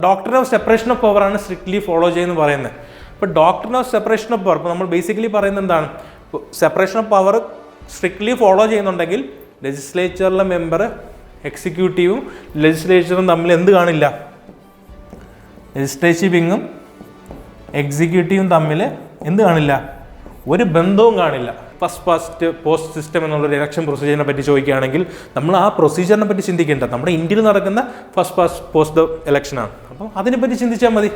Doctrine of separation of power ആണ് strictly follow ചെയ്യുന്നത് പറയുന്നത്. ഇപ്പോൾ doctrine of separation of power ഇപ്പോൾ നമ്മൾ ബേസിക്കലി പറയുന്നത് എന്താണ്, separation of power strictly follow ചെയ്യുന്നുണ്ടെങ്കിൽ ലെജിസ്ലേച്ചറിലെ മെമ്പർ എക്സിക്യൂട്ടീവും ലെജിസ്ലേച്ചറും തമ്മിൽ എന്ത് കാണില്ല, ലെജിസ്ലേറ്റീവ് വിങ്ങും എക്സിക്യൂട്ടീവും തമ്മിൽ എന്ത് കാണില്ല, ഒരു ബന്ധവും കാണില്ല. ഫസ്റ്റ് പോസ്റ്റ് സിസ്റ്റം എന്നുള്ളൊരു ഇലക്ഷൻ പ്രൊസീജിയറിനെ പറ്റി ചോദിക്കുകയാണെങ്കിൽ നമ്മൾ ആ പ്രൊസീജിയറിനെ പറ്റി ചിന്തിക്കേണ്ട, നമ്മുടെ ഇന്ത്യയിൽ നടക്കുന്ന ഫസ്റ്റ് പോസ്റ്റ് ഇലക്ഷനാണ്. അപ്പോൾ അതിനെപ്പറ്റി ചിന്തിച്ചാൽ മതി,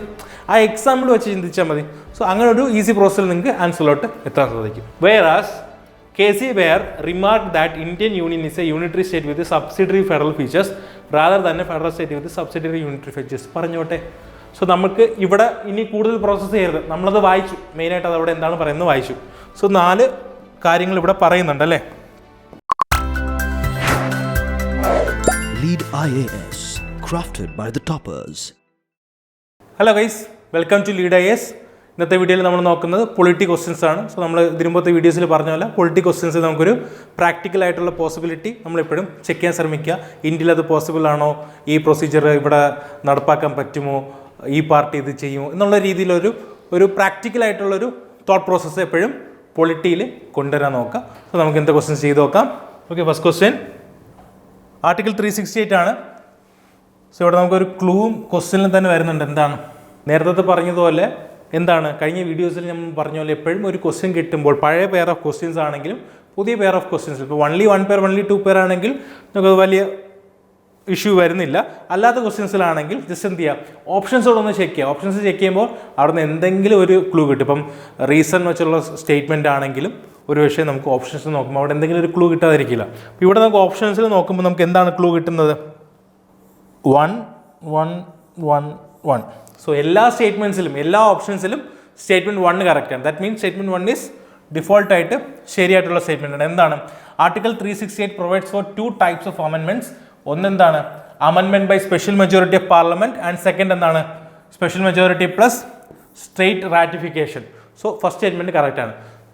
ആ എക്സാമ്പിൾ വെച്ച് ചിന്തിച്ചാൽ മതി. സോ അങ്ങനെ ഒരു ഈസി പ്രോസസ്സിൽ നിങ്ങൾക്ക് ആൻസറിലോട്ട് എത്താൻ സാധിക്കും. വേറാസ് Casey Ware remarked that Indian Union is a unitary state with subsidiary federal features rather than a federal state with subsidiary unitary features. പറഞ്ഞോട്ടെ. സോ നമുക്ക് ഇവിടെ ഇനി കൂടുതൽ പ്രോസസ്സ് ചെയ്യരുത്, നമ്മളത് വായിച്ചു, മെയിനായിട്ട് അത് അവിടെ എന്താണ് പറയുന്നത് വായിച്ചു. സോ 4 കാര്യങ്ങൾ ഇവിടെ പറയുന്നുണ്ട് അല്ലേ. Lead IAS, crafted by the toppers. Hello guys, welcome to Lead IAS. ഇന്നത്തെ വീഡിയോയിൽ നമ്മൾ നോക്കുന്നത് പൊളിറ്റി ക്വസ്റ്റ്യൻസ് ആണ്. സോ നമ്മൾ ഇതിനുമ്പത്തെ വീഡിയോസിൽ പറഞ്ഞ പോലെ പൊളിറ്റി ക്വസ്റ്റ്യൻസ് നമുക്കൊരു പ്രാക്ടിക്കലായിട്ടുള്ള പോസിബിലിറ്റി നമ്മളെപ്പോഴും ചെക്ക് ചെയ്യാൻ ശ്രമിക്കുക. ഇന്ത്യയിൽ അത് പോസിബിൾ ആണോ, ഈ പ്രൊസീജിയർ ഇവിടെ നടപ്പാക്കാൻ പറ്റുമോ, ഈ പാർട്ടി ഇത് ചെയ്യുമോ എന്നുള്ള രീതിയിലൊരു പ്രാക്ടിക്കലായിട്ടുള്ളൊരു തോട്ട് പ്രോസസ്സ് എപ്പോഴും പൊളിറ്റിയിൽ കൊണ്ടുവരാൻ നോക്കാം. സോ നമുക്ക് എന്ത് ക്വസ്റ്റ്യൻസ് ചെയ്ത് നോക്കാം. ഓക്കെ, ഫസ്റ്റ് ക്വസ്റ്റ്യൻ ആർട്ടിക്കിൾ 368 ആണ്. സോ ഇവിടെ നമുക്കൊരു ക്ലൂവും ക്വസ്റ്റ്യനിൽ തന്നെ വരുന്നുണ്ട്. എന്താണ്, നേരത്തെ പറഞ്ഞതുപോലെ എന്താണ്, കഴിഞ്ഞ വീഡിയോസിൽ നമ്മൾ പറഞ്ഞ പോലെ എപ്പോഴും ഒരു ക്വസ്റ്റ്യൻ കിട്ടുമ്പോൾ പഴയ പെയർ ഓഫ് ക്വസ്റ്റ്യൻസ് ആണെങ്കിലും പുതിയ പെയർ ഓഫ് ക്വസ്റ്റ്യൻസ്, ഇപ്പോൾ only 1 pair only 2 pair ആണെങ്കിൽ നമുക്ക് വലിയ ഇഷ്യൂ വരുന്നില്ല. അല്ലാത്ത ക്വസ്റ്റ്യൻസിലാണെങ്കിൽ ജസ്റ്റ് എന്ത് ചെയ്യുക, ഓപ്ഷൻസോടൊന്ന് ചെക്ക് ചെയ്യുക. ഓപ്ഷൻസ് ചെക്ക് ചെയ്യുമ്പോൾ അവിടെ നിന്ന് എന്തെങ്കിലും ഒരു ക്ലൂ കിട്ടും. ഇപ്പം റീസൺ വെച്ചുള്ള സ്റ്റേറ്റ്മെൻ്റ് ആണെങ്കിലും ഒരു പക്ഷേ നമുക്ക് ഓപ്ഷൻസ് നോക്കുമ്പോൾ അവിടെ എന്തെങ്കിലും ഒരു ക്ലൂ കിട്ടാതിരിക്കില്ല. അപ്പോൾ ഇവിടെ നമുക്ക് ഓപ്ഷൻസിൽ നോക്കുമ്പോൾ നമുക്ക് എന്താണ് ക്ലൂ കിട്ടുന്നത്, 1 1 1 1. സോ എല്ലാ സ്റ്റേറ്റ്മെൻറ്റ്സിലും എല്ലാ ഓപ്ഷൻസിലും സ്റ്റേറ്റ്മെൻറ്റ് 1 കറക്റ്റാണ്. ദാറ്റ് മീൻസ് സ്റ്റേറ്റ്മെൻറ്റ് 1 ഈസ് ഡിഫോൾട്ടായിട്ട് ശരിയായിട്ടുള്ള സ്റ്റേറ്റ്മെൻ്റ് ആണ്. എന്താണ്, article 368 provides for 2 types of amendments. ഒന്നെന്താണ്, amendment by special majority of parliament, and second എന്താണ്, special majority plus state ratification. So first statement കറക്റ്റാണ്.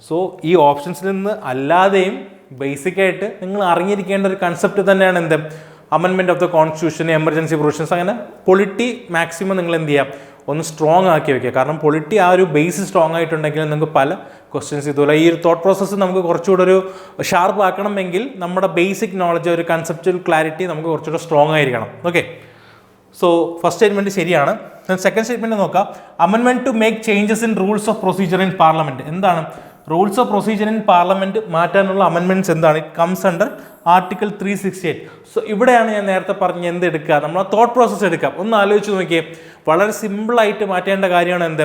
സോ ഈ ഓപ്ഷൻസിൽ നിന്ന് അല്ലാതെയും ബേസിക്കായിട്ട് നിങ്ങൾ അറിഞ്ഞിരിക്കേണ്ട ഒരു കൺസെപ്റ്റ് തന്നെയാണ് എന്ത്, amendment of the constitution, emergency provisions. അങ്ങനെ പൊളിറ്റി മാക്സിമം നിങ്ങൾ എന്ത് ചെയ്യാം, ഒന്ന് സ്ട്രോങ് ആക്കി വയ്ക്കുക. കാരണം പൊളിറ്റി ആ ഒരു ബേസ് സ്ട്രോങ് ആയിട്ടുണ്ടെങ്കിൽ നിങ്ങൾക്ക് പല ക്വസ്റ്റ്യൻസ് ഇതുപോലെ ഈ ഒരു തോട്ട് പ്രോസസ്സ് നമുക്ക് കുറച്ചുകൂടെ ഒരു ഷാർപ്പ് ആക്കണമെങ്കിൽ നമ്മുടെ ബേസിക് നോളജ്, ഒരു കൺസെപ്ച്വൽ ക്ലാരിറ്റി നമുക്ക് കുറച്ചുകൂടെ സ്ട്രോങ് ആയിരിക്കണം. ഓക്കെ, സോ ഫസ്റ്റ് സ്റ്റേറ്റ്മെൻറ്റ് ശരിയാണ്. സെക്കൻഡ് സ്റ്റേറ്റ്മെൻറ്റ് നോക്കാം, amendment to make changes in rules of procedure in parliament. എന്താണ്, rules of procedure in parliament മാറ്റാനുള്ള അമെൻമെൻറ്റ്സ് എന്താണ്, it comes under article 368. So ഇവിടെയാണ് ഞാൻ നേരത്തെ പറഞ്ഞ് എന്ത് എടുക്കുക, നമ്മൾ തോട്ട് പ്രോസസ്സ് എടുക്കാം. ഒന്ന് ആലോചിച്ച് നോക്കിയേ, വളരെ സിമ്പിളായിട്ട് മാറ്റേണ്ട കാര്യമാണ് എന്ത്,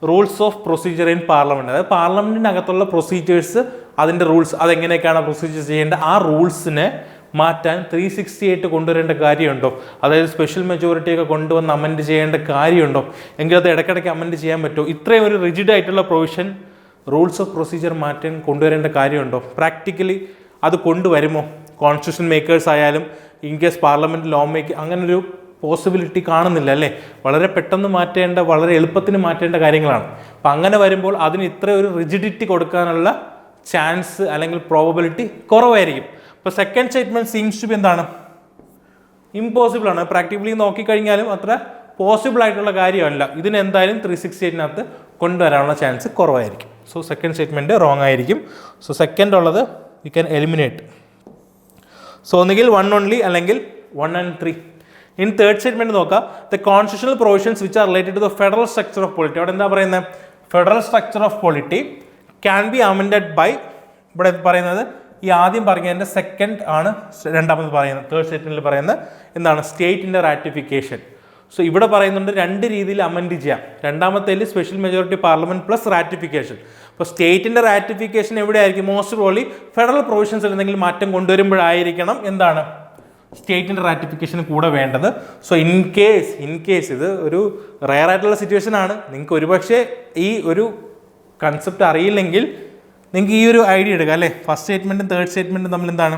rules of procedure in parliament. അതായത് പാർലമെൻറ്റിനകത്തുള്ള പ്രൊസീജിയേഴ്സ്, അതിൻ്റെ റൂൾസ്, അതെങ്ങനെയൊക്കെയാണ് പ്രൊസീജിയർ ചെയ്യേണ്ടത്, ആ റൂൾസിനെ മാറ്റാൻ 368 കൊണ്ടുവരേണ്ട കാര്യമുണ്ടോ, അതായത് സ്പെഷ്യൽ മെജോറിറ്റിയൊക്കെ കൊണ്ടുവന്ന് അമെൻഡ് ചെയ്യേണ്ട കാര്യമുണ്ടോ, എങ്കിൽ അത് ഇടയ്ക്കിടയ്ക്ക് അമെൻഡ് ചെയ്യാൻ പറ്റുമോ, ഇത്രയും ഒരു റിജിഡ് ആയിട്ടുള്ള പ്രൊവിഷൻ റൂൾസ് ഓഫ് പ്രൊസീജിയർ മാറ്റാൻ കൊണ്ടുവരേണ്ട കാര്യമുണ്ടോ, പ്രാക്ടിക്കലി അത് കൊണ്ടുവരുമോ, കോൺസ്റ്റിറ്റ്യൂഷൻ മേക്കേഴ്സ് ആയാലും in case parliament law make അങ്ങനൊരു പോസിബിലിറ്റി കാണുന്നില്ല അല്ലേ. വളരെ പെട്ടെന്ന് മാറ്റേണ്ട, വളരെ എളുപ്പത്തിന് മാറ്റേണ്ട കാര്യങ്ങളാണ്. അപ്പം അങ്ങനെ വരുമ്പോൾ അതിന് ഇത്ര ഒരു റിജിഡിറ്റി കൊടുക്കാനുള്ള ചാൻസ് അല്ലെങ്കിൽ പ്രോബബിലിറ്റി കുറവായിരിക്കും. ഇപ്പോൾ second statement seems to be എന്താണ്, ഇമ്പോസിബിൾ ആണ്. പ്രാക്ടിക്കലി നോക്കിക്കഴിഞ്ഞാലും അത്ര പോസിബിൾ ആയിട്ടുള്ള കാര്യമല്ല. ഇതിനെന്തായാലും 368 കൊണ്ടുവരാനുള്ള ചാൻസ് കുറവായിരിക്കും. സോ സെക്കൻഡ് സ്റ്റേറ്റ്മെൻറ്റ് റോങ് ആയിരിക്കും. സോ സെക്കൻഡ് ഉള്ളത് വി ക്യാൻ എലിമിനേറ്റ്. സോ ഒന്നുകിൽ 1 only അല്ലെങ്കിൽ 1 and 3. ഇൻ തേർഡ് സ്റ്റേറ്റ്മെൻറ്റ് നോക്കാം, the constitutional provisions which are related to the federal structure of polity. അവിടെ എന്താ പറയുന്നത്, federal structure of polity can be amended by, ഇവിടെ പറയുന്നത് ഈ ആദ്യം പറഞ്ഞതിൻ്റെ സെക്കൻഡ് ആണ് രണ്ടാമത് പറയുന്നത്, തേർഡ് സ്റ്റേറ്റ്മെൻറ്റിൽ പറയുന്നത് എന്താണ്, സ്റ്റേറ്റിൻ്റെ റാറ്റിഫിക്കേഷൻ. സോ ഇവിടെ പറയുന്നുണ്ട് 2 രീതിയിൽ അമെൻഡ് ചെയ്യാം. രണ്ടാമത്തേൽ special majority parliament plus ratification. അപ്പോൾ സ്റ്റേറ്റിൻ്റെ റാറ്റിഫിക്കേഷൻ എവിടെയായിരിക്കും, മോസ്റ്റ് പ്രോബബ്ലി ഫെഡറൽ പ്രൊവിഷൻസിൽ എന്തെങ്കിലും മാറ്റം കൊണ്ടുവരുമ്പോഴായിരിക്കണം എന്താണ്, സ്റ്റേറ്റിൻ്റെ റാറ്റിഫിക്കേഷന് കൂടെ വേണ്ടത്. സോ ഇൻ കേസ് ഇത് ഒരു റെയർ ആയിട്ടുള്ള സിറ്റുവേഷൻ ആണ്, നിങ്ങൾക്ക് ഒരുപക്ഷെ ഈ ഒരു കൺസെപ്റ്റ് അറിയില്ലെങ്കിൽ നിങ്ങൾക്ക് ഈ ഒരു ഐഡിയ എടുക്കാം അല്ലേ. ഫസ്റ്റ് സ്റ്റേറ്റ്മെൻറ്റും തേർഡ് സ്റ്റേറ്റ്മെൻറ്റും തമ്മിൽ എന്താണ്,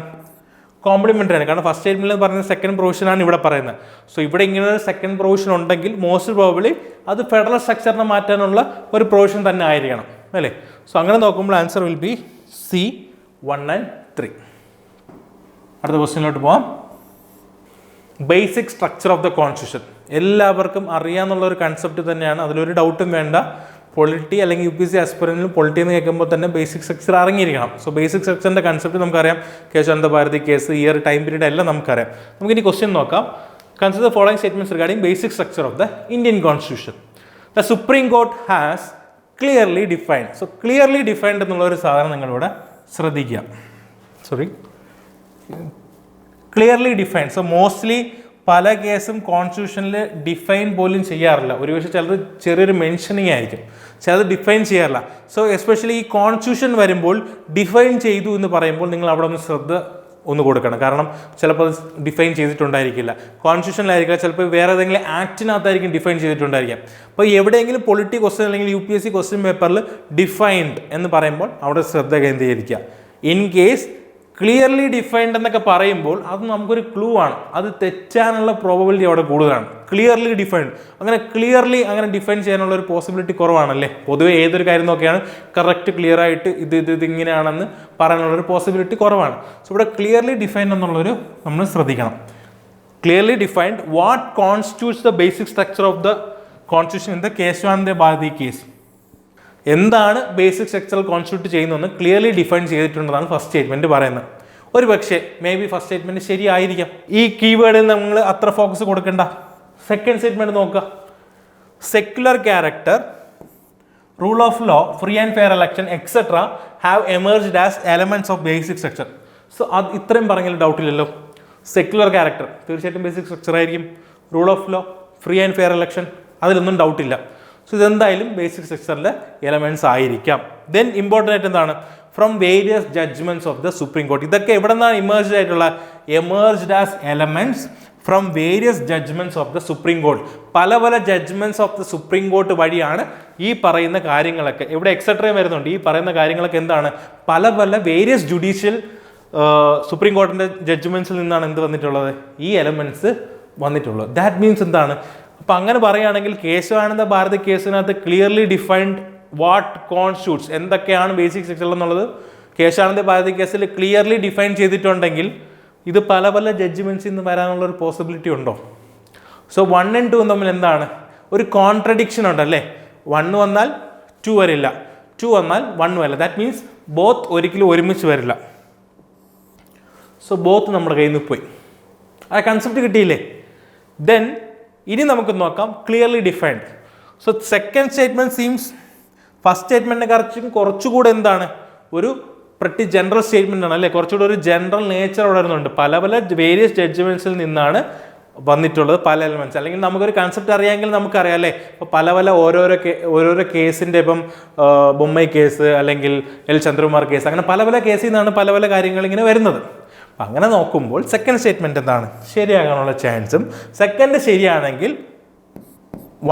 കോംപ്ലിമെൻ്ററി ആണ്. കാരണം ഫസ്റ്റ് സ്റ്റേറ്റ്മെൻറ്റിൽ പറയുന്നത് സെക്കൻഡ് പ്രൊവിഷനാണ് ഇവിടെ പറയുന്നത്. സോ ഇവിടെ ഇങ്ങനെ ഒരു സെക്കൻഡ് പ്രൊവിഷൻ ഉണ്ടെങ്കിൽ മോസ്റ്റ് പ്രോബബ്ലി അത് ഫെഡറൽ സ്ട്രക്ചറിനെ മാറ്റാനുള്ള ഒരു പ്രൊവിഷൻ തന്നെ ആയിരിക്കണം അല്ലേ. സോ അങ്ങനെ നോക്കുമ്പോൾ answer will be C 1 and 3. അടുത്ത ക്വസ്റ്റ്യനിലോട്ട് പോവാം. Basic structure of the constitution. എല്ലാവർക്കും അറിയാമെന്നുള്ള ഒരു കൺസെപ്റ്റ് തന്നെയാണ്, അതിലൊരു ഡൗട്ടും വേണ്ട. പൊളിറ്റി അല്ലെങ്കിൽ UPSC ആസ്പിറന്റിൽ പൊളിറ്റി എന്ന് കേൾക്കുമ്പോൾ തന്നെ ബേസിക് സ്ട്രക്ചർ അറിഞ്ഞിരിക്കണം. സോ ബേസിക് സ്ട്രക്ചറിൻ്റെ കൺസെപ്റ്റ് നമുക്കറിയാം, Keshavananda Bharati case, year, time period എല്ലാം നമുക്കറിയാം. നമുക്കിനി ക്വസ്റ്റ്യൻ നോക്കാം. Consider following statements regarding basic structure of the Indian constitution. The Supreme Court has clearly defined. So clearly defined എന്നുള്ള ഒരു സാധനം നിങ്ങളിവിടെ ശ്രദ്ധിക്കുക. Clearly defined. സോ മോസ്റ്റ്ലി പല കേസും കോൺസ്റ്റിറ്റ്യൂഷനിൽ ഡിഫൈൻ പോലും ചെയ്യാറില്ല. ഒരുപക്ഷെ ചിലത് ചെറിയൊരു മെൻഷനിങ് ആയിരിക്കും, ചിലത് ഡിഫൈൻ ചെയ്യാറില്ല. സോ എസ്പെഷ്യലി ഈ കോൺസ്റ്റിറ്റ്യൂഷൻ വരുമ്പോൾ ഡിഫൈൻ ചെയ്തു എന്ന് പറയുമ്പോൾ നിങ്ങൾ അവിടെ ഒന്ന് ശ്രദ്ധ ഒന്ന് കൊടുക്കണം. കാരണം ചിലപ്പോൾ അത് ഡിഫൈൻ ചെയ്തിട്ടുണ്ടായിരിക്കില്ല, കോൺസ്റ്റിറ്റ്യൂഷനിലായിരിക്കില്ല, ചിലപ്പോൾ വേറെ ഏതെങ്കിലും ആക്ടിനകത്തായിരിക്കും ഡിഫൈൻ ചെയ്തിട്ടുണ്ടായിരിക്കാം. അപ്പോൾ എവിടെയെങ്കിലും പൊളിറ്റി ക്വസ്റ്റ്യൻ അല്ലെങ്കിൽ UPSC ക്വസ്റ്റ്യൻ പേപ്പറിൽ ഡിഫൈൻഡ് എന്ന് പറയുമ്പോൾ അവിടെ ശ്രദ്ധ കേന്ദ്രീകരിക്കുക. ഇൻ കേസ് ക്ലിയർലി ഡിഫൈൻഡ് എന്നൊക്കെ പറയുമ്പോൾ അത് നമുക്കൊരു ക്ലൂ ആണ്, അത് തെറ്റാനുള്ള പ്രോബബിലിറ്റി അവിടെ കൂടുതലാണ്. ക്ലിയർലി ഡിഫൈൻഡ്, അങ്ങനെ ക്ലിയർലി അങ്ങനെ ഡിഫൈൻ ചെയ്യാനുള്ള ഒരു പോസിബിലിറ്റി കുറവാണല്ലേ. പൊതുവെ ഏതൊരു കാര്യം നോക്കിയാണ് കറക്റ്റ് ക്ലിയർ ആയിട്ട് ഇത് ഇങ്ങനെയാണെന്ന് പറയാനുള്ളൊരു പോസിബിലിറ്റി കുറവാണ്. സോ ഇവിടെ ക്ലിയർലി ഡിഫൈൻഡ് എന്നുള്ളൊരു നമ്മൾ ശ്രദ്ധിക്കണം. Clearly defined what constitutes the basic structure of the constitution in the Keshavananda Bharati case. എന്താണ് ബേസിക് സ്ട്രക്ചറൽ കോൺസ്റ്റിറ്റ്യൂട്ട് ചെയ്യുന്നതെന്ന് ക്ലിയർലി ഡിഫൈൻ ചെയ്തിട്ടുണ്ടെന്നാണ് ഫസ്റ്റ് സ്റ്റേറ്റ്മെന്റ് പറയുന്നത്. ഒരു പക്ഷേ മേ ബി ഫസ്റ്റ് സ്റ്റേറ്റ്മെന്റ് ശരിയായിരിക്കാം, ഈ കീവേഡിൽ നമ്മൾ അത്ര ഫോക്കസ് കൊടുക്കണ്ട. സെക്കൻഡ് സ്റ്റേറ്റ്മെന്റ് നോക്കുക. Secular character, rule of law, free and fair election etcetera have emerged as elements of basic structure. So അത് ഇത്രയും പറഞ്ഞാൽ ഡൗട്ടില്ലല്ലോ. സെക്യുലർ ക്യാരക്ടർ തീർച്ചയായിട്ടും ബേസിക് സ്ട്രക്ചർ ആയിരിക്കും. Rule of law, free and fair election, അതിലൊന്നും ഡൗട്ടില്ല. So ഇതെന്തായാലും ബേസിക് സ്ട്രക്ചറിലെ എലമെന്റ്സ് ആയിരിക്കാം. ദെൻ ഇമ്പോർട്ടൻ്റ് ആയിട്ട് എന്താണ്, from various judgments of the Supreme Court. ഇതൊക്കെ എവിടെ നിന്നാണ് ഇമേർജ്ഡ് ആയിട്ടുള്ള? Emerged as elements from various judgments of the Supreme court. പല പല judgements of the Supreme court വഴിയാണ് ഈ പറയുന്ന കാര്യങ്ങളൊക്കെ, ഇവിടെ എക്സെട്രയും വരുന്നുണ്ട്. ഈ പറയുന്ന കാര്യങ്ങളൊക്കെ എന്താണ്, പല പല വേരിയസ് ജുഡീഷ്യൽ സുപ്രീം കോർട്ടിന്റെ ജഡ്ജ്മെന്റ്സിൽ നിന്നാണ് എന്ത് വന്നിട്ടുള്ളത്, ഈ എലമെന്റ്സ് വന്നിട്ടുള്ളത്. ദാറ്റ് മീൻസ് എന്താണ്, അപ്പം അങ്ങനെ പറയുകയാണെങ്കിൽ കേശവാനന്ദ ഭാരതി കേസിനകത്ത് ക്ലിയർലി ഡിഫൈൻഡ് വാട്ട് കോൺസ്റ്റിറ്റ്യൂട്ട്സ്, എന്തൊക്കെയാണ് ബേസിക് സ്ട്രക്ചർ എന്നുള്ളത് കേശവാനന്ദ ഭാരതി കേസിൽ ക്ലിയർലി ഡിഫൈൻ ചെയ്തിട്ടുണ്ടെങ്കിൽ ഇത് പല പല ജഡ്ജ്മെന്റ്സിൽ നിന്ന് വരാനുള്ള ഒരു പോസിബിലിറ്റി ഉണ്ടോ? സോ 1 and 2 തമ്മിൽ എന്താണ്, ഒരു കോൺട്രഡിക്ഷൻ ഉണ്ടല്ലേ. 1 വന്നാൽ 2 വരില്ല, 2 വന്നാൽ 1 വരില്ല. ദാറ്റ് മീൻസ് ബോത്ത് ഒരിക്കലും ഒരുമിച്ച് വരില്ല. സോ ബോത്ത് നമ്മുടെ കയ്യിൽ നിന്ന് പോയി, ആ കൺസെപ്റ്റ് കിട്ടിയില്ലേ. ദെൻ ഇനി നമുക്ക് നോക്കാം clearly defined. So second statement seems first സ്റ്റേറ്റ്മെന്റിനെ കുറിച്ചും കുറച്ചുകൂടെ എന്താണ്, ഒരു പ്രട്ടി ജനറൽ സ്റ്റേറ്റ്മെന്റ് ആണ് അല്ലേ. കുറച്ചുകൂടെ ഒരു ജനറൽ നേച്ചർ അവിടെ വരുന്നുണ്ട്. പല പല വേരിയസ് ജഡ്ജ്മെന്റ്സിൽ നിന്നാണ് വന്നിട്ടുള്ളത് പല എലമെന്റ്സ്. അല്ലെങ്കിൽ നമുക്കൊരു കൺസെപ്റ്റ് അറിയാമെങ്കിൽ നമുക്കറിയാം അല്ലേ. ഇപ്പോൾ പല പല ഓരോരോ കേസിൻ്റെ, ഇപ്പം ബൊമ്മൈ കേസ് അല്ലെങ്കിൽ എൽ ചന്ദ്രകുമാർ കേസ്, അങ്ങനെ പല പല കേസിൽ നിന്നാണ് പല പല കാര്യങ്ങൾ ഇങ്ങനെ വരുന്നത്. അപ്പം അങ്ങനെ നോക്കുമ്പോൾ സെക്കൻഡ് സ്റ്റേറ്റ്മെന്റ് എന്താണ്, ശരിയാകാനുള്ള ചാൻസും, സെക്കൻഡ് ശരിയാണെങ്കിൽ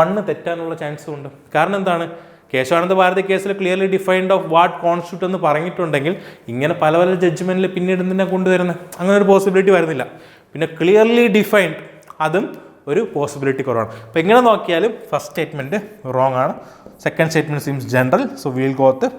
1 തെറ്റാനുള്ള ചാൻസും ഉണ്ട്. കാരണം എന്താണ്, കേശവാനന്ദ ഭാരതി കേസിൽ clearly defined of what constitute എന്ന് പറഞ്ഞിട്ടുണ്ടെങ്കിൽ ഇങ്ങനെ പല പല ജഡ്ജ്മെന്റിൽ പിന്നീട് എന്തിനാണ് കൊണ്ടുവരുന്നത്, അങ്ങനെ ഒരു പോസിബിലിറ്റി വരുന്നില്ല. പിന്നെ ക്ലിയർലി ഡിഫൈൻഡ് അതും ഒരു പോസിബിലിറ്റി കുറവാണ്. അപ്പോൾ ഇങ്ങനെ നോക്കിയാലും ഫസ്റ്റ് സ്റ്റേറ്റ്മെന്റ് റോങ് ആണ്. Second statement seems general. So will go with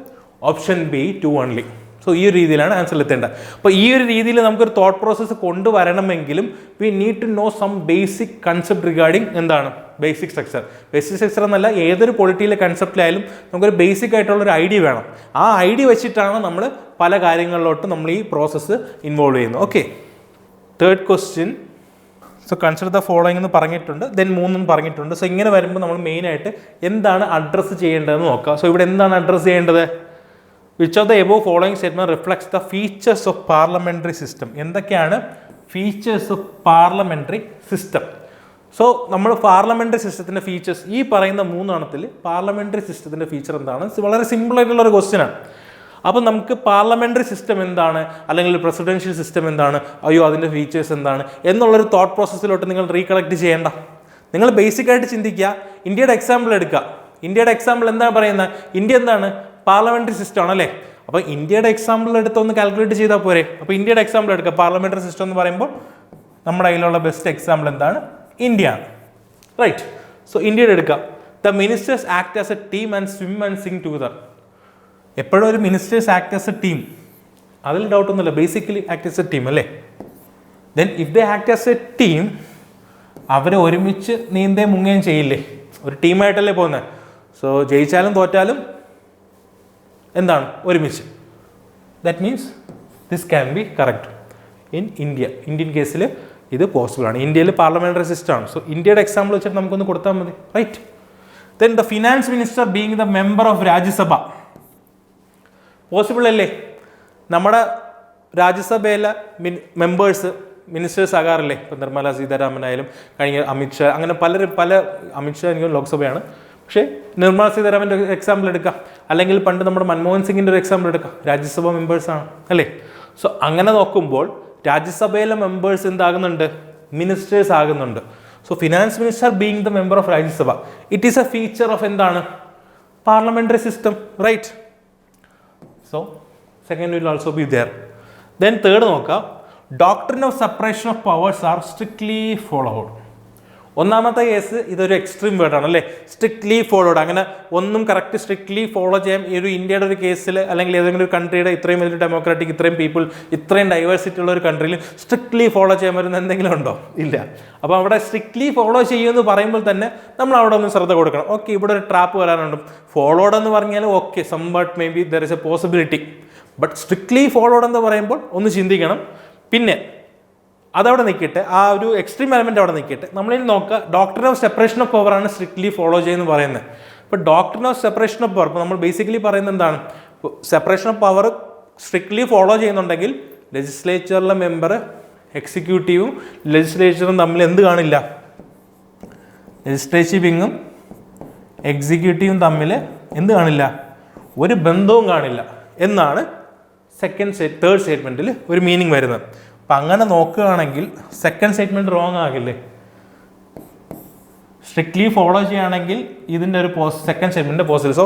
option B 2 only. So ഈ ഒരു രീതിയിലാണ് ആൻസർ എത്തേണ്ടത്. അപ്പോൾ ഈ ഒരു രീതിയിൽ നമുക്കൊരു തോട്ട് പ്രോസസ്സ് കൊണ്ടുവരണമെങ്കിലും we need to know some basic concept regarding എന്താണ് ബേസിക് സ്ട്രക്ചർ. ബേസിക് സ്ട്രക്ചർ എന്നല്ല, ഏതൊരു പൊളിറ്റിയിലെ കൺസെപ്റ്റിലായാലും നമുക്കൊരു ബേസിക് ആയിട്ടുള്ളൊരു ഐഡിയ വേണം. ആ ഐഡിയ വെച്ചിട്ടാണ് നമ്മൾ പല കാര്യങ്ങളിലോട്ട് നമ്മൾ ഈ പ്രോസസ്സ് ഇൻവോൾവ് ചെയ്യുന്നത്. Okay, third question. So consider the following എന്ന് പറഞ്ഞിട്ടുണ്ട്, ദെൻ 3 പറഞ്ഞിട്ടുണ്ട്. സോ ഇങ്ങനെ വരുമ്പോൾ നമ്മൾ മെയിനായിട്ട് എന്താണ് അഡ്രസ്സ് ചെയ്യേണ്ടതെന്ന് നോക്കാം. സോ ഇവിടെ എന്താണ് അഡ്രസ്സ് ചെയ്യേണ്ടത്? Which of the above following statement reflects the features of parliamentary system. എന്തൊക്കെയാണ് features of parliamentary system? So നമ്മൾ പാർലമെന്ററി സിസ്റ്റത്തിന്റെ ഫീച്ചേഴ്സ്, ഈ പറയുന്ന 3 പാർലമെന്ററി സിസ്റ്റത്തിന്റെ ഫീച്ചർ എന്താണ്? വളരെ സിമ്പിൾ ആയിട്ടുള്ള ഒരു ക്വസ്റ്റ്യൻ ആണ്. അപ്പം നമുക്ക് പാർലമെന്ററി സിസ്റ്റം എന്താണ്, അല്ലെങ്കിൽ പ്രസിഡൻഷ്യൽ സിസ്റ്റം എന്താണ്, അതിൻ്റെ ഫീച്ചേഴ്സ് എന്താണ് എന്നുള്ളൊരു തോട്ട് പ്രോസസ്സിലോട്ട് നിങ്ങൾ റീകളക്ട് ചെയ്യേണ്ട. നിങ്ങൾ ബേസിക് ആയിട്ട് ചിന്തിക്കുക. ഇന്ത്യയുടെ എക്സാമ്പിൾ എടുക്കുക. ഇന്ത്യയുടെ എക്സാമ്പിൾ എന്താണ് പറയുന്നത്? ഇന്ത്യ എന്താണ്? പാർലമെന്ററി സിസ്റ്റം ആണല്ലേ. അപ്പോൾ ഇന്ത്യയുടെ എക്സാമ്പിൾ എടുത്ത് ഒന്ന് കാൽക്കുലേറ്റ് ചെയ്താൽ പോരെ. അപ്പോൾ ഇന്ത്യയുടെ എക്സാമ്പിൾ എടുക്കുക. പാർലമെന്ററി സിസ്റ്റം എന്ന് പറയുമ്പോൾ നമ്മുടെ കയ്യിലുള്ള ബെസ്റ്റ് എക്സാമ്പിൾ എന്താണ്? ഇന്ത്യ ആണ്, റൈറ്റ്. സോ ഇന്ത്യയുടെ എടുക്കുക. The ministers act as a team and swim and sink together. എപ്പോഴും ഒരു ministers act as a team, അതിൽ ഡൗട്ടൊന്നുമില്ല. Basically act as a team അല്ലേ. Then if they act as a team അവർ ഒരുമിച്ച് നീന്തേ മുങ്ങുകയും ചെയ്യില്ലേ, ഒരു ടീമായിട്ടല്ലേ പോകുന്നത്. സോ ജയിച്ചാലും തോറ്റാലും എന്താണ് ഒരുമിച്ച്. That means this can be correct in India. Indian കേസിൽ ഇത് പോസിബിൾ ആണ്. ഇന്ത്യയിൽ പാർലമെൻ്ററി സിസ്റ്റമാണ്. സോ ഇന്ത്യയുടെ എക്സാമ്പിൾ വെച്ചിട്ട് നമുക്കൊന്ന് കൊടുത്താൽ മതി, right. Then the finance minister being the member of Rajya Sabha possible അല്ലേ? നമ്മുടെ രാജ്യസഭയിലെ മിനിസ്റ്റേഴ്സ് ആകാറില്ലേ? ഇപ്പം നിർമ്മല സീതാരാമനായാലും കഴിഞ്ഞ അമിത്ഷാ, അങ്ങനെ പല അമിത്ഷാ എനിക്ക് ലോക്സഭയാണ്, പക്ഷേ നിർമ്മല സീതാരാമൻ്റെ ഒരു എക്സാമ്പിൾ എടുക്കാം, അല്ലെങ്കിൽ പണ്ട് നമ്മുടെ മൻമോഹൻ സിംഗിൻ്റെ ഒരു എക്സാമ്പിൾ എടുക്കാം, രാജ്യസഭ മെമ്പേഴ്സാണ് അല്ലേ? സോ അങ്ങനെ നോക്കുമ്പോൾ രാജ്യസഭയിലെ മെമ്പേഴ്സ് എന്താകുന്നുണ്ട്? മിനിസ്റ്റേഴ്സ് ആകുന്നുണ്ട്. So finance minister being the member of Rajya Sabha, it is a feature of എന്താണ്? Parliamentary system, right. So second will also be there. Then third നോക്കാം, doctrine of separation of powers are strictly followed. ഒന്നാമത്തെ case ഇതൊരു extreme വേർഡാണ് അല്ലേ, strictly followed. അങ്ങനെ ഒന്നും correct strictly follow ചെയ്യാൻ ഈ ഒരു ഇന്ത്യയുടെ ഒരു കേസിൽ, അല്ലെങ്കിൽ ഏതെങ്കിലും ഒരു കൺട്രിയുടെ ഇത്രയും വലിയ ഡെമോക്രാറ്റിക്, ഇത്രയും പീപ്പിൾ, ഇത്രയും ഡൈവേഴ്സിറ്റി ഉള്ള ഒരു കൺട്രിയിൽ സ്ട്രിക്ട്ലി ഫോളോ ചെയ്യാൻ പറ്റുന്ന എന്തെങ്കിലും ഉണ്ടോ? ഇല്ല. അപ്പോൾ അവിടെ സ്ട്രിക്ട്ലി ഫോളോ ചെയ്യുമെന്ന് പറയുമ്പോൾ തന്നെ നമ്മൾ അവിടെ ഒന്ന് ശ്രദ്ധ കൊടുക്കണം. ഓക്കെ, ഇവിടെ ഒരു ട്രാപ്പ് വരാനുണ്ട്. ഫോളോഡ് എന്ന് പറഞ്ഞാൽ okay, some but may be there is a possibility. But strictly followed എന്ന് പറയുമ്പോൾ ഒന്ന് ചിന്തിക്കണം. പിന്നെ അതവിടെ നിൽക്കട്ടെ, ആ ഒരു എക്സ്ട്രീം എലമെൻ്റ് അവിടെ നിൽക്കട്ടെ. നമ്മളിനി നോക്കുക, doctrine of separation of power ആണ് സ്ട്രിക്ട്ലി ഫോളോ ചെയ്യുന്നത് പറയുന്നത്. ഇപ്പോൾ doctrine of separation of power, ഇപ്പോൾ നമ്മൾ ബേസിക്കലി പറയുന്നത് എന്താണ്? Separation of power strictly follow ചെയ്യുന്നുണ്ടെങ്കിൽ ലെജിസ്ലേച്ചറിലെ മെമ്പർ, എക്സിക്യൂട്ടീവും ലെജിസ്ലേച്ചറും തമ്മിൽ എന്ത് കാണില്ല? ലെജിസ്ലേറ്റീവ് വിങ്ങും എക്സിക്യൂട്ടീവും തമ്മിൽ എന്ത് കാണില്ല? ഒരു ബന്ധവും കാണില്ല എന്നാണ് തേർഡ് സ്റ്റേറ്റ്മെൻറ്റിൽ ഒരു മീനിങ് വരുന്നത്. അപ്പം അങ്ങനെ നോക്കുകയാണെങ്കിൽ സെക്കൻഡ് സ്റ്റേറ്റ്മെൻറ്റ് റോങ് ആകില്ലേ? സ്ട്രിക്ട്ലി ഫോളോ ചെയ്യുകയാണെങ്കിൽ ഇതിൻ്റെ ഒരു സെക്കൻഡ് സ്റ്റേറ്റ്മെൻറ്റ് പോസിബിൾ. സോ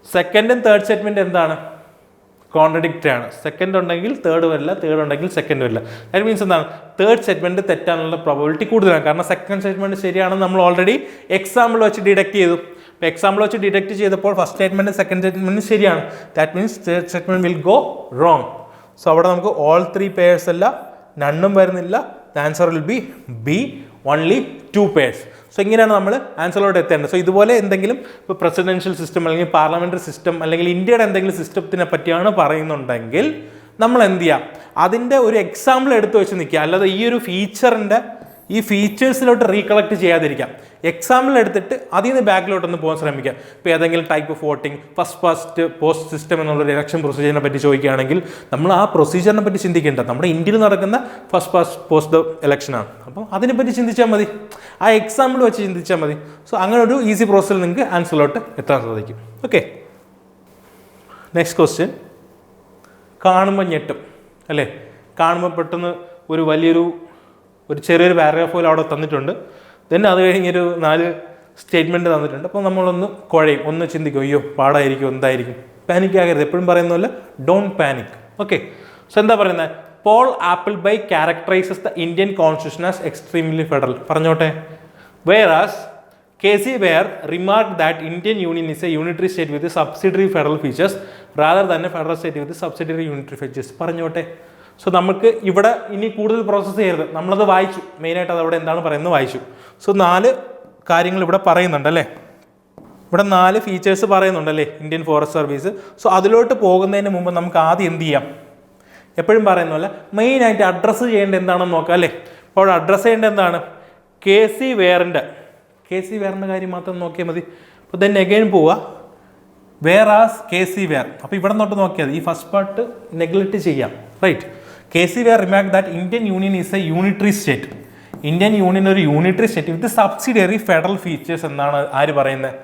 സെക്കൻഡും തേർഡ് സ്റ്റേറ്റ്മെൻറ്റ് എന്താണ്? കോൺട്രഡിക്റ്ററി ആണ്. സെക്കൻഡ് ഉണ്ടെങ്കിൽ തേർഡ് വരില്ല, തേർഡ് ഉണ്ടെങ്കിൽ സെക്കൻഡ് വരില്ല. ദാറ്റ് മീൻസ് എന്താണ്? തേർഡ് സ്റ്റേറ്റ്മെൻറ്റ് തെറ്റാനുള്ള പ്രോബബിലിറ്റി കൂടുതലാണ്. കാരണം സെക്കൻഡ് സ്റ്റേറ്റ്മെൻറ്റ് ശരിയാണെന്ന് നമ്മൾ ഓൾറെഡി എക്സാമ്പിൾ വെച്ച് ഡിഡക്ട് ചെയ്തു. ഇപ്പോൾ എക്സാമ്പിൾ വെച്ച് ഡിഡക്ട് ചെയ്തപ്പോൾ ഫസ്റ്റ് സ്റ്റേറ്റ്മെൻറ്റ് സെക്കൻഡ് സ്റ്റേറ്റ്മെൻറ്റ് ശരിയാണ്. That means third statement will go wrong. So അവിടെ നമുക്ക് ഓൾ ത്രീ പെയർസ് അല്ല, നണ്ണും വരുന്നില്ല. The answer will be B, only 2 pairs. So ഇങ്ങനെയാണ് നമ്മൾ ആൻസറിലോട്ട് എത്തേണ്ടത്. സോ ഇതുപോലെ എന്തെങ്കിലും ഇപ്പോൾ പ്രസിഡൻഷ്യൽ സിസ്റ്റം അല്ലെങ്കിൽ പാർലമെൻ്ററി സിസ്റ്റം അല്ലെങ്കിൽ ഇന്ത്യയുടെ എന്തെങ്കിലും സിസ്റ്റത്തിനെ പറ്റിയാണ് പറയുന്നുണ്ടെങ്കിൽ നമ്മൾ എന്ത് ചെയ്യാം? അതിൻ്റെ ഒരു എക്സാമ്പിൾ എടുത്തു വെച്ച് നിൽക്കുക. അല്ലാതെ ഈ ഒരു ഫീച്ചറിൻ്റെ ഈ ഫീച്ചേഴ്സിലോട്ട് റീകളക്ട് ചെയ്യാതിരിക്കാം. എക്സാമ്പിൾ എടുത്തിട്ട് അതിൽ നിന്ന് ബാക്കിലോട്ടൊന്ന് പോകാൻ ശ്രമിക്കാം. ഇപ്പോൾ ഏതെങ്കിലും type of voting, first post system എന്നുള്ളൊരു ഇലക്ഷൻ പ്രൊസീജിയറിനെ പറ്റി ചോദിക്കുകയാണെങ്കിൽ നമ്മൾ ആ പ്രൊസീജിയറിനെ പറ്റി ചിന്തിക്കേണ്ട. നമ്മുടെ ഇന്ത്യയിൽ നടക്കുന്ന ഫസ്റ്റ് പോസ്റ്റ് ഇലക്ഷനാണ്. അപ്പോൾ അതിനെപ്പറ്റി ചിന്തിച്ചാൽ മതി, ആ എക്സാമ്പിൾ വെച്ച് ചിന്തിച്ചാൽ മതി. സോ അങ്ങനെ ഒരു ഈസി പ്രോസസ്സിൽ നിങ്ങൾക്ക് ആൻസറിലോട്ട് എത്താൻ സാധിക്കും. Okay, next question. കാണുമ്പോൾ ഞെട്ടും അല്ലേ? കാണുമ്പോൾ പെട്ടെന്ന് ഒരു ചെറിയൊരു പാരഗ്രാഫ് പോലെ അവിടെ തന്നിട്ടുണ്ട്. ദെൻ അത് കഴിഞ്ഞൊരു 4 സ്റ്റേറ്റ്മെൻറ്റ് തന്നിട്ടുണ്ട്. അപ്പോൾ നമ്മളൊന്ന് കുഴയും, ഒന്ന് ചിന്തിക്കും, അയ്യോ പാടായിരിക്കും, എന്തായിരിക്കും. പാനിക് ആകരുത്. എപ്പോഴും പറയുന്ന പോലെ ഡോണ്ട് പാനിക്. ഓക്കെ, സോ എന്താ പറയുന്നത്? Paul Appleby characterises the Indian constitution as extremely federal. പറഞ്ഞോട്ടെ. Whereas K.C. Ware remarked that Indian Union is a unitary state with subsidiary federal features rather than a federal state with subsidiary unitary features. പറഞ്ഞോട്ടെ. So നമുക്ക് ഇവിടെ ഇനി കൂടുതൽ process ചെയ്യരുത്. നമ്മളത് വായിച്ചു, മെയിനായിട്ട് അതവിടെ എന്താണ് പറയുന്നത് വായിച്ചു. സോ 4 കാര്യങ്ങൾ ഇവിടെ പറയുന്നുണ്ടല്ലേ, ഇവിടെ 4 ഫീച്ചേഴ്സ് പറയുന്നുണ്ടല്ലേ ഇന്ത്യൻ ഫോറസ്റ്റ് സർവീസ്. സോ അതിലോട്ട് പോകുന്നതിന് മുമ്പ് നമുക്ക് ആദ്യം എന്ത് ചെയ്യാം? എപ്പോഴും പറയുന്ന പോലെ മെയിനായിട്ട് അഡ്രസ്സ് ചെയ്യേണ്ടത് എന്താണെന്ന് നോക്കാം അല്ലേ. അപ്പോൾ അഡ്രസ്സ് ചെയ്യേണ്ടത് എന്താണ്? K.C. Wareൻ്റെ കാര്യം മാത്രം നോക്കിയാൽ മതി. അപ്പോൾ ദെൻ എഗെയിൻ പോവുക, വേറാസ് K.C. Ware. അപ്പോൾ ഇവിടെ നോട്ട് നോക്കിയാൽ ഈ ഫസ്റ്റ് പാർട്ട് നെഗ്ലക്റ്റ് ചെയ്യാം, right. K.C. Ware remarked that Indian Union is a unitary state. Indian union ഒരു unitary state with subsidiary federal features എന്നാണ് ആര് പറയുന്നത്?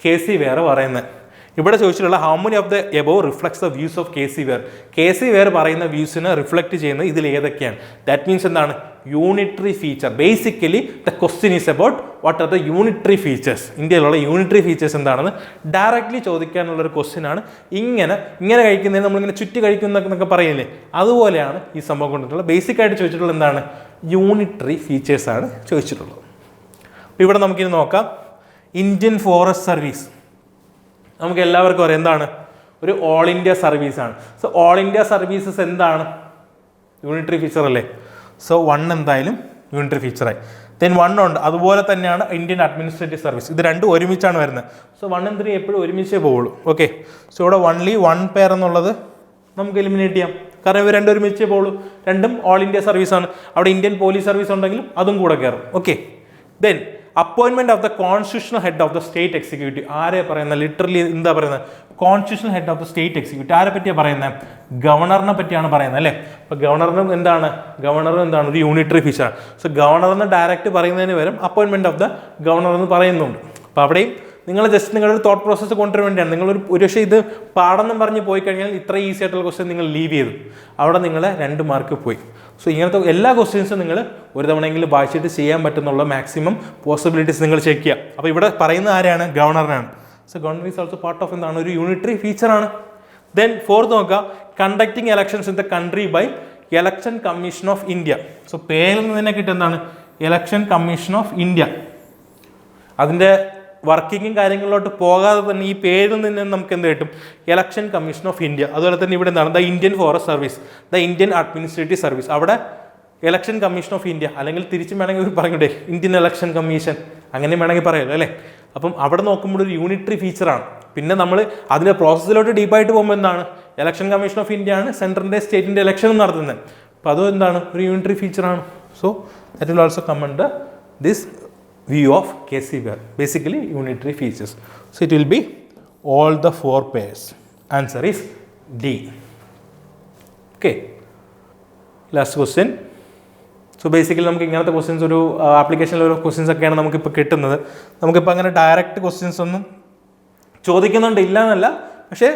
K.C. Ware പറയുന്നത്. ഇവിടെ ചോദിച്ചിട്ടുള്ള how many of the above reflects the views of K.C. Ware. K.C. Ware പറയുന്ന വ്യൂസിനെ reflect ചെയ്യുന്നത് ഇതിൽ ഏതൊക്കെയാണ്? ദാറ്റ് മീൻസ് എന്താണ്? Unitary feature. Basically the question is about what are the unitary features. ഇന്ത്യയിലുള്ള യൂണിറ്ററി ഫീച്ചേഴ്സ് എന്താണെന്ന് ഡയറക്റ്റ്ലി ചോദിക്കാനുള്ളൊരു ക്വസ്റ്റ്യനാണ്. ഇങ്ങനെ കഴിക്കുന്നതിന് നമ്മളിങ്ങനെ ചുറ്റി കഴിക്കുന്നൊക്കെ പറയില്ലേ, അതുപോലെയാണ് ഈ സംഭവം കൊണ്ടിട്ടുള്ളത്. ബേസിക്കായിട്ട് ചോദിച്ചിട്ടുള്ളത് എന്താണ്? യൂണിറ്ററി ഫീച്ചേഴ്സാണ് ചോദിച്ചിട്ടുള്ളത്. അപ്പോൾ ഇവിടെ നമുക്കിനി നോക്കാം. ഇന്ത്യൻ ഫോറസ്റ്റ് സർവീസ് നമുക്ക് എല്ലാവർക്കും അറിയാം എന്താണ്? ഒരു ഓൾ ഇന്ത്യ സർവീസാണ്. സോ ഓൾ ഇന്ത്യ സർവീസസ് എന്താണ്? യൂണിറ്ററി ഫീച്ചർ അല്ലേ. സോ 1 എന്തായാലും യൂണിറ്ററി ഫീച്ചറായി. ദെൻ 1 ഉണ്ട്, അതുപോലെ തന്നെയാണ് ഇന്ത്യൻ അഡ്മിനിസ്ട്രേറ്റീവ് സർവീസ്. ഇത് രണ്ടും ഒരുമിച്ചാണ് വരുന്നത്. സോ 1 and 3 എപ്പോഴും ഒരുമിച്ചേ പോവുള്ളൂ. ഓക്കെ, സോ ഇവിടെ ഓൺലി 1 പെയർ എന്നുള്ളത് നമുക്ക് എലിമിനേറ്റ് ചെയ്യാം, കാരണം ഇവർ രണ്ടും ഒരുമിച്ചേ പോവുള്ളൂ. രണ്ടും ഓൾ ഇന്ത്യ സർവീസാണ്. അവിടെ ഇന്ത്യൻ പോലീസ് സർവീസ് ഉണ്ടെങ്കിലും അതും കൂടെ കയറും. ഓക്കെ, ദെൻ അപ്പോയിൻമെന്റ് of the constitutional head of the state executive. ആരെ പറയുന്നത്? ലിറ്ററലി എന്താ പറയുന്നത്? Constitutional head of the state executive. ആരെ പറ്റിയാണ് പറയുന്നത്? ഗവർണറിനെ പറ്റിയാണ് പറയുന്നത് അല്ലേ. അപ്പോൾ ഗവർണറും എന്താണ്? ഒരു യൂണിറ്ററി ഫീച്ചർ. സോ ഗവർണറിന് ഡയറക്റ്റ് പറയുന്നതിന് പകരം അപ്പോയിൻമെന്റ് ഓഫ് ദ ഗവർണർ എന്ന് പറയുന്നുണ്ട്. അപ്പോൾ അവിടെയും നിങ്ങൾ ജസ്റ്റ് നിങ്ങളുടെ തോട്ട് പ്രോസസ്സ് കൊണ്ടുവരാൻ വേണ്ടിയാണ്. നിങ്ങളൊരു പക്ഷേ ഇത് പാടെന്നും പറഞ്ഞ് പോയി കഴിഞ്ഞാൽ ഇത്ര ഈസി ആയിട്ടുള്ള ക്വസ്റ്റ്യൻ നിങ്ങൾ ലീവ് ചെയ്തു, അവിടെ നിങ്ങൾ 2 മാർക്ക് പോയി. സോ ഇങ്ങനത്തെ എല്ലാ ക്വസ്റ്റ്യൻസും നിങ്ങൾ ഒരു തവണയെങ്കിലും വായിച്ചിട്ട് ചെയ്യാൻ പറ്റുന്നുള്ള മാക്സിമം പോസിബിലിറ്റീസ് നിങ്ങൾ ചെക്ക് ചെയ്യുക. അപ്പോൾ ഇവിടെ പറയുന്ന ആരാണ്? ഗവർണറാണ്. So governor is also part of എന്താണ്? ഒരു യൂണിറ്ററി ഫീച്ചറാണ്. ദെൻ 4th നോക്കുക, conducting elections in the country by election commission of India. So പേരിൽ നിന്ന് തന്നെ കിട്ടും എന്താണ്? Election commission of India. അതിൻ്റെ വർക്കിങ്ങും കാര്യങ്ങളിലോട്ട് പോകാതെ തന്നെ ഈ പേരിൽ നിന്ന് നമുക്ക് എന്ത് കിട്ടും? Election commission of India. അതുപോലെ തന്നെ ഇവിടെ എന്താണ്? The Indian forest service, the Indian administrative service. അവിടെ ഇലക്ഷൻ കമ്മീഷൻ ഓഫ് ഇന്ത്യ, അല്ലെങ്കിൽ തിരിച്ചും വേണമെങ്കിൽ പറഞ്ഞൂടെ ഇന്ത്യൻ ഇലക്ഷൻ കമ്മീഷൻ, അങ്ങനെ വേണമെങ്കിൽ പറയുമല്ലോ അല്ലേ. അപ്പം അവിടെ നോക്കുമ്പോൾ ഒരു യൂണിറ്ററി ഫീച്ചറാണ്. പിന്നെ നമ്മൾ അതിൻ്റെ പ്രോസസ്സിലോട്ട് ഡീപ്പായിട്ട് പോകുമ്പോൾ എന്താണ്? ഇലക്ഷൻ കമ്മീഷൻ ഓഫ് ഇന്ത്യ ആണ് സെൻട്രലിൻ്റെ സ്റ്റേറ്റിൻ്റെ ഇലക്ഷൻ നടത്തുന്നത്. അപ്പോൾ അതും എന്താണ്? ഒരു യൂണിറ്ററി ഫീച്ചറാണ്. So that will also come under this view of KC Ware, basically unitary features. So it will be all the 4 pairs. Answer is D. Okay, last question. So basically നമുക്ക് ഇങ്ങനത്തെ ക്വസ്റ്റ്യൻസ് ഒരു ആപ്ലിക്കേഷനിൽ ഓരോ ക്വസ്റ്റ്യൻസ് ഒക്കെയാണ് നമുക്കിപ്പോൾ കിട്ടുന്നത്. നമുക്കിപ്പോൾ അങ്ങനെ ഡയറക്റ്റ് ക്വസ്റ്റ്യൻസ് ഒന്നും ചോദിക്കുന്നുണ്ട്, ഇല്ല എന്നല്ല, പക്ഷേ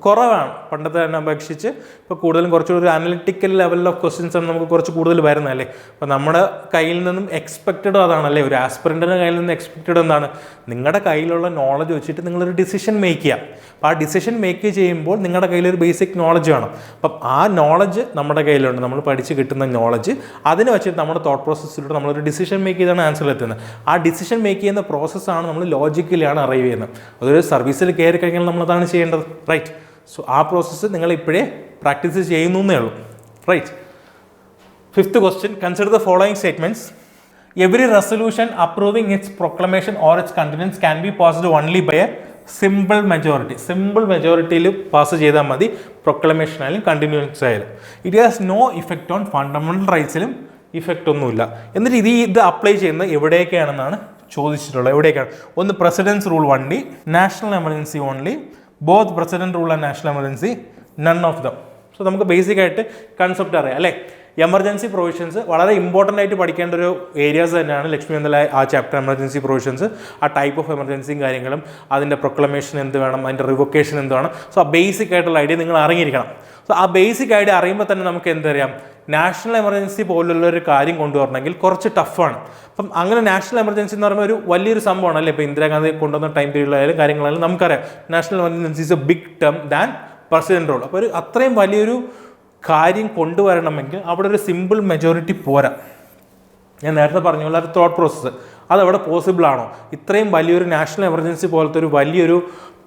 കുറവാണ് പണ്ടത്തെ തന്നെ അപേക്ഷിച്ച്. ഇപ്പോൾ കൂടുതലും കുറച്ചുകൂടി ഒരു അനലിറ്റിക്കൽ ലെവൽ ഓഫ് ക്വസ്റ്റ്യൻസ് ആണ് നമുക്ക് കുറച്ച് കൂടുതൽ വരുന്നത് അല്ലേ. അപ്പോൾ നമ്മുടെ കയ്യിൽ നിന്നും എക്സ്പെക്റ്റഡ് അതാണല്ലേ, ഒരു ആസ്പിറൻറ്റിൻ്റെ കയ്യിൽ നിന്ന് എക്സ്പെക്റ്റഡ് എന്താണ്? നിങ്ങളുടെ കയ്യിലുള്ള നോളജ് വെച്ചിട്ട് നിങ്ങളൊരു ഡിസിഷൻ മേക്ക് ചെയ്യാം. അപ്പോൾ ആ ഡിസിഷൻ മേക്ക് ചെയ്യുമ്പോൾ നിങ്ങളുടെ കയ്യിലൊരു ബേസിക് നോളജ് വേണം. അപ്പം ആ നോളജ് നമ്മുടെ കയ്യിലുണ്ട്, നമ്മൾ പഠിച്ച് കിട്ടുന്ന നോളജ്, അതിനെ വെച്ചിട്ട് നമ്മുടെ തോട്ട് പ്രോസസ്സിലൂടെ നമ്മളൊരു ഡിസിഷൻ മേക്ക് ചെയ്താണ് ആൻസർ എത്തുന്നത്. ആ ഡിസിഷൻ മേക്ക് ചെയ്യുന്ന പ്രോസസ്സാണ് നമ്മൾ ലോജിക്കലിയാണ് അറൈവ് ചെയ്യുന്നത്. അതൊരു സർവീസിൽ കയറി കഴിഞ്ഞാൽ നമ്മളതാണ് ചെയ്യേണ്ടത്, റൈറ്റ്. സോ ആ പ്രോസസ്സ് നിങ്ങൾ ഇപ്പോഴേ പ്രാക്ടീസ് ചെയ്യുന്നേ ഉള്ളൂ, right. 5th question, consider the following statements. Every resolution approving its proclamation or its continuance can be passed only by a simple majority. Simple മെജോറിറ്റിയിൽ പാസ് ചെയ്താൽ മതി, പ്രൊക്ലമേഷൻ ആയാലും കണ്ടിന്യൂസ് ആയാലും. It has no effect on fundamental റൈറ്റ്സിലും effect ഒന്നുമില്ല. എന്നിട്ട് ഇത് apply ചെയ്യുന്നത് എവിടെയൊക്കെയാണെന്നാണ് ചോദിച്ചിട്ടുള്ളത്. എവിടെയൊക്കെയാണ്? ഒന്ന് president's rule only, national emergency only, both president rule and national emergency, none of them. So നമുക്ക് ബേസിക് ആയിട്ട് കൺസെപ്റ്റ് അറിയാം അല്ലേ. എമർജൻസി പ്രൊവിഷൻസ് വളരെ ഇമ്പോർട്ടൻ്റ് ആയിട്ട് പഠിക്കേണ്ട ഒരു ഏരിയാസ് തന്നെയാണ് ലക്ഷ്മി എന്തല ആ ചാപ്റ്റർ. എമർജൻസി പ്രൊവിഷൻസ്, ആ ടൈപ്പ് ഓഫ് എമർജൻസിയും കാര്യങ്ങളും, അതിൻ്റെ പ്രൊക്ലമേഷൻ എന്ത് വേണം, അതിൻ്റെ റിവൊക്കേഷൻ എന്ത് വേണം. സോ ആ ബേസിക് ആയിട്ടുള്ള ഐഡിയ നിങ്ങൾ അറിഞ്ഞിരിക്കണം. സോ ആ ബേസിക് ഐഡിയ അറിയുമ്പോൾ തന്നെ നമുക്ക് എന്തറിയാം, നാഷണൽ എമർജൻസി പോലുള്ള ഒരു കാര്യം കൊണ്ടുവരണമെങ്കിൽ കുറച്ച് ടഫാണ്. അപ്പം അങ്ങനെ നാഷണൽ എമർജൻസി എന്ന് പറയുമ്പോൾ ഒരു വലിയൊരു സംഭവമാണ് അല്ലേ. ഇപ്പോൾ ഇന്ദിരാഗാന്ധി കൊണ്ടുവന്ന ടൈം പീരീഡിലായാലും കാര്യങ്ങളായാലും നമുക്കറിയാം national emergency is a big term than president rule. അപ്പോൾ ഒരു അത്രയും വലിയൊരു കാര്യം കൊണ്ടുവരണമെങ്കിൽ അവിടെ ഒരു സിമ്പിൾ മെജോറിറ്റി പോരാ. ഞാൻ നേരത്തെ പറഞ്ഞ പോലെ ഒരു തോട്ട് പ്രോസസ്സ് അതവിടെ പോസിബിൾ ആണോ? ഇത്രയും വലിയൊരു നാഷണൽ എമർജൻസി പോലത്തെ ഒരു വലിയൊരു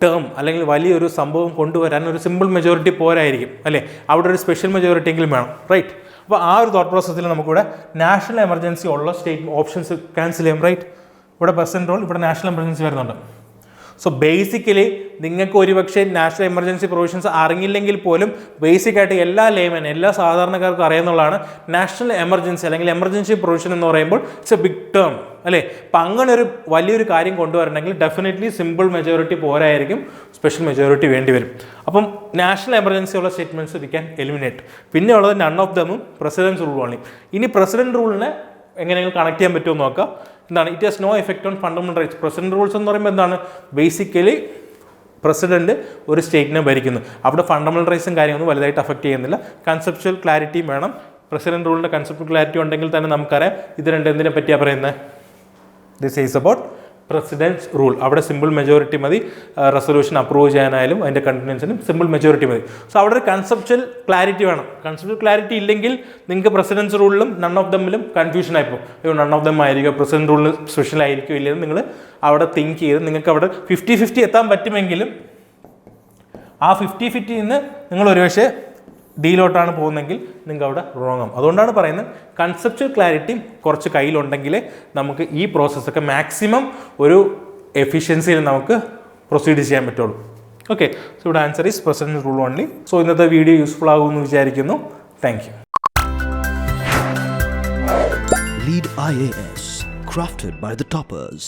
ടേം അല്ലെങ്കിൽ വലിയൊരു സംഭവം കൊണ്ടുവരാൻ ഒരു സിമ്പിൾ മെജോറിറ്റി പോരായിരിക്കും അല്ലേ. അവിടെ ഒരു സ്പെഷ്യൽ മെജോറിറ്റി എങ്കിലും വേണം, റൈറ്റ്. അപ്പോൾ ആ ഒരു തോട്ട് പ്രോസസ്സിൽ നമുക്കിവിടെ നാഷണൽ എമർജൻസി ഉള്ള സ്റ്റേറ്റ് ഓപ്ഷൻസ് ക്യാൻസൽ ചെയ്യാം, റൈറ്റ്. ഇവിടെ പ്രസിഡന്റ് റൂൾ, ഇവിടെ നാഷണൽ എമർജൻസി വരുന്നുണ്ട്. സോ ബേസിക്കലി നിങ്ങൾക്ക് ഒരുപക്ഷെ നാഷണൽ എമർജൻസി പ്രൊവിഷൻസ് അറിഞ്ഞില്ലെങ്കിൽ പോലും ബേസിക്കായിട്ട് എല്ലാ ലേമൻ, എല്ലാ സാധാരണക്കാർക്കും അറിയുന്നതാണ് നാഷണൽ എമർജൻസി അല്ലെങ്കിൽ എമർജൻസി പ്രൊവിഷൻ എന്ന് പറയുമ്പോൾ ഇറ്റ്സ് എ ബിഗ് ടേം അല്ലേ. അപ്പം അങ്ങനെ ഒരു വലിയൊരു കാര്യം കൊണ്ടുവരണമെങ്കിൽ ഡെഫിനറ്റ്ലി സിമ്പിൾ മെജോറിറ്റി പോരായിരിക്കും, സ്പെഷ്യൽ മെജോറിറ്റി വേണ്ടി വരും. അപ്പം നാഷണൽ എമർജൻസി ഉള്ള സ്റ്റേറ്റ്മെൻറ്റ്സ് വി ക്യാൻ എലിമിനേറ്റ്. പിന്നെ ഉള്ളത് നൺ ഓഫ് ദമും പ്രസിഡൻസ് റൂൾ ഓൺലി. ഇനി പ്രസിഡന്റ് റൂളിനെ എങ്ങനെയെങ്കിലും കണക്ട് ചെയ്യാൻ പറ്റുമോ നോക്കാം. എന്താണ്? It has no effect on fundamental rights. President rules എന്ന് പറയുമ്പോൾ എന്താണ്? ബേസിക്കലി പ്രസിഡന്റ് ഒരു സ്റ്റേറ്റിനെ ഭരിക്കുന്നു. അവിടെ ഫണ്ടമെന്റൽ റൈറ്റ്സും കാര്യമൊന്നും വലുതായിട്ട് അഫക്റ്റ് ചെയ്യുന്നില്ല. കൺസെപ്ച്വൽ ക്ലാരിറ്റിയും വേണം. പ്രസിഡന്റ് റൂളിൻ്റെ കൺസെപ്ച്വൽ ക്ലാരിറ്റി ഉണ്ടെങ്കിൽ തന്നെ നമുക്കറിയാം ഇത് രണ്ട് എന്തിനെ പറ്റിയാണ് പറയുന്നത്. This is about president's rule. അവിടെ സിമ്പിൾ മെജോറിറ്റി മതി, റെസൊല്യൂഷൻ അപ്രൂവ് ചെയ്യാനായാലും അതിൻ്റെ കണ്ടിന്യൂസിനും സിമ്പിൾ മെജോറിറ്റി മതി. സോ അവിടെ ഒരു കൺസെപ്ച്വൽ ക്ലാരിറ്റി വേണം. കൺസെപ്ച്വൽ ക്ലാരിറ്റി ഇല്ലെങ്കിൽ നിങ്ങൾക്ക് പ്രസിഡൻസ് റൂളിലും നൺ ഓഫ് ദമ്മിലും കൺഫ്യൂഷൻ ആയിപ്പോൾ നൺ ഓഫ് ദം ആയിരിക്കും, പ്രസിഡന്റ് റൂളിൽ സ്പെഷ്യൽ ആയിരിക്കും ഇല്ലെന്ന് നിങ്ങൾ അവിടെ തിങ്ക് ചെയ്ത് നിങ്ങൾക്ക് അവിടെ 50-50 എത്താൻ പറ്റുമെങ്കിലും ആ 50-50 നിന്ന് നിങ്ങൾ ഒരുപക്ഷെ ഡിയിലോട്ടാണ് പോകുന്നതെങ്കിൽ നിങ്ങൾക്ക് അവിടെ റോങ് ആവും. അതുകൊണ്ടാണ് പറയുന്നത് കൺസെപ്ച്വൽ ക്ലാരിറ്റിയും കുറച്ച് കയ്യിലുണ്ടെങ്കിൽ നമുക്ക് ഈ പ്രോസസ്സൊക്കെ മാക്സിമം ഒരു എഫിഷ്യൻസിയിൽ നമുക്ക് പ്രൊസീഡ് ചെയ്യാൻ പറ്റുള്ളൂ. ഓക്കെ, സോ ഇവിടെ answer is present rule only. So ഇന്നത്തെ വീഡിയോ യൂസ്ഫുൾ ആകുമെന്ന് വിചാരിക്കുന്നു. Thank you. Lead IAS, crafted by the toppers.